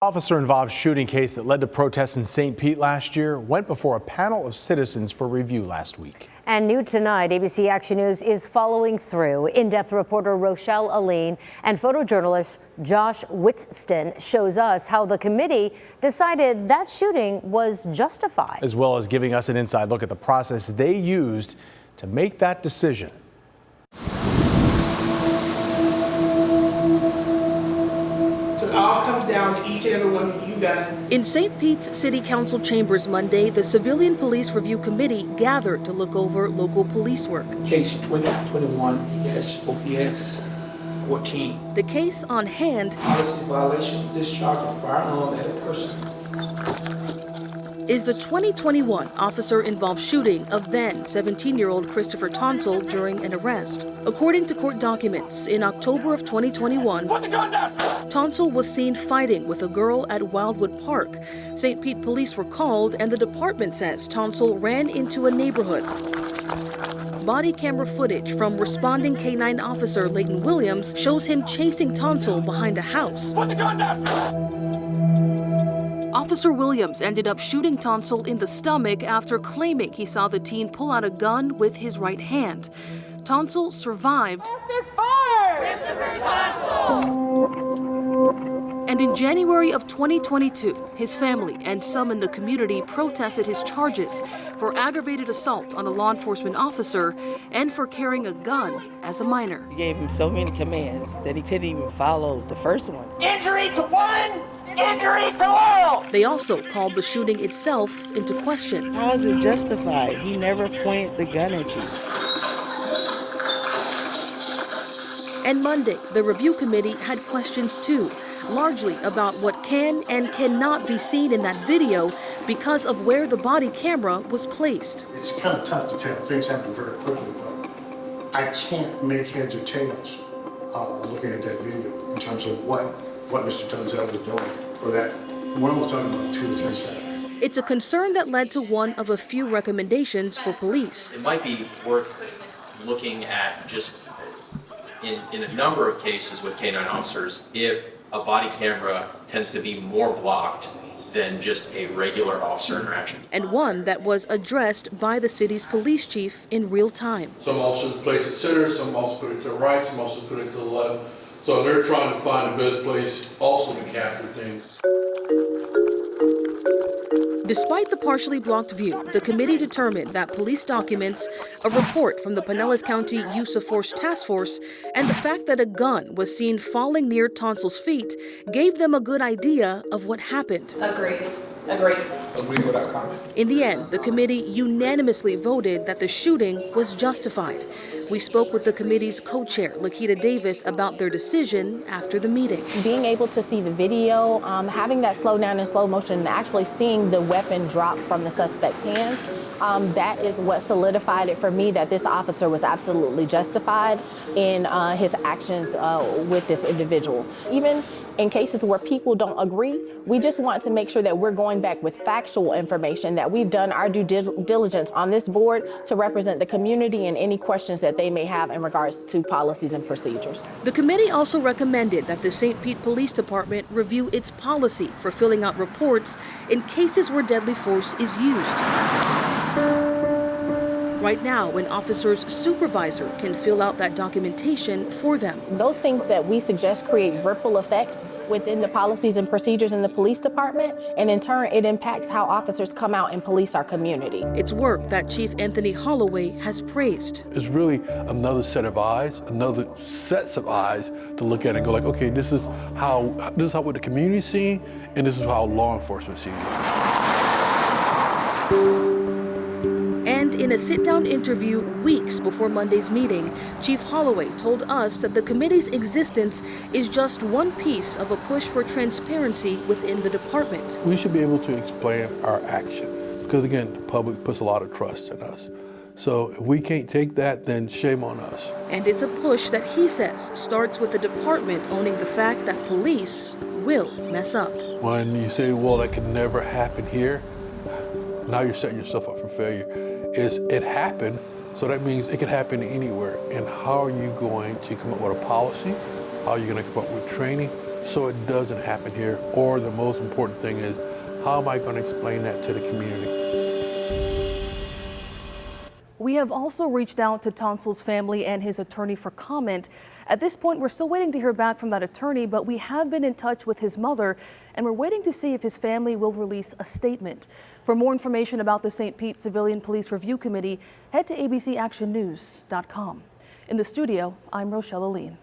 Officer-involved shooting case that led to protests in St. Pete last year went before a panel of citizens for review last week. And new tonight, ABC Action News is following through. In-depth reporter Rochelle Aline and photojournalist Josh Whitston shows us how the committee decided that shooting was justified. As well as giving us an inside look at the process they used to make that decision. It all comes down to each and every one of you guys. In St. Pete's City Council chambers Monday, the Civilian Police Review Committee gathered to look over local police work. Case 2021-OPS 14. The case on hand Policy violation, discharge of firearm at a person. Is the 2021 officer-involved shooting of then 17-year-old Christopher Tonsel during an arrest. According to court documents, in October of 2021, Tonsel was seen fighting with a girl at Wildwood Park. St. Pete police were called, and the department says Tonsel ran into a neighborhood. Body camera footage from responding K-9 officer Leighton Williams shows him chasing Tonsel behind a house. Put the gun down! Officer Williams ended up shooting Tonsel in the stomach after claiming he saw the teen pull out a gun with his right hand. Tonsel survived. Christopher Tonsel! And in January of 2022, his family and some in the community protested his charges for aggravated assault on a law enforcement officer and for carrying a gun as a minor. He gave him so many commands that he couldn't even follow the first one. Injury to one, injury to all! They also called the shooting itself into question. How is it justified? He never pointed the gun at you. And Monday, the review committee had questions too, largely about what can and cannot be seen in that video because of where the body camera was placed. It's kind of tough to tell. Things happen very quickly, but I can't make heads or tails looking at that video in terms of what Mr. Tonsel was doing for that. We're almost talking about 2 to 3 seconds. It's a concern that led to one of a few recommendations for police. It might be worth looking at just in a number of cases with K-9 officers if a body camera tends to be more blocked than just a regular officer interaction. And one that was addressed by the city's police chief in real time. Some officers place it center, some officers put it to the right, some officers put it to the left. So they're trying to find the best place also to capture things. Despite the partially blocked view, the committee determined that police documents, a report from the Pinellas County Use of Force Task Force, and the fact that a gun was seen falling near Tonsel's feet gave them a good idea of what happened. Agreed. Agree without comment. In the end, the committee unanimously voted that the shooting was justified. We spoke with the committee's co-chair, Lakita Davis, about their decision after the meeting. Being able to see the video, having that slow down in slow motion, and actually seeing the weapon drop from the suspect's hands, that is what solidified it for me that this officer was absolutely justified in his actions with this individual. Even in cases where people don't agree, we just want to make sure that we're going back with factual information, that we've done our due diligence on this board to represent the community and any questions that they may have in regards to policies and procedures. The committee also recommended that the St. Pete Police Department review its policy for filling out reports in cases where deadly force is used. Right now, an officer's supervisor can fill out that documentation for them. Those things that we suggest create ripple effects within the policies and procedures in the police department, and in turn, it impacts how officers come out and police our community. It's work that Chief Anthony Holloway has praised. It's really another set of eyes, another sets of eyes to look at and go like, okay, this is how what the community's seeing, and this is how law enforcement seeing it. And in a sit-down interview weeks before Monday's meeting, Chief Holloway told us that the committee's existence is just one piece of a push for transparency within the department. We should be able to explain our action because, again, the public puts a lot of trust in us. So if we can't take that, then shame on us. And it's a push that he says starts with the department owning the fact that police will mess up. When you say, well, that could never happen here, now you're setting yourself up for failure. It happened, so that means it could happen anywhere. And how are you going to come up with a policy? How are you going to come up with training so it doesn't happen here? Or the most important thing is, how am I going to explain that to the community? We have also reached out to Tonsel's family and his attorney for comment. At this point, we're still waiting to hear back from that attorney, but we have been in touch with his mother, and we're waiting to see if his family will release a statement. For more information about the St. Pete Civilian Police Review Committee, head to abcactionnews.com. In the studio, I'm Rochelle Aline.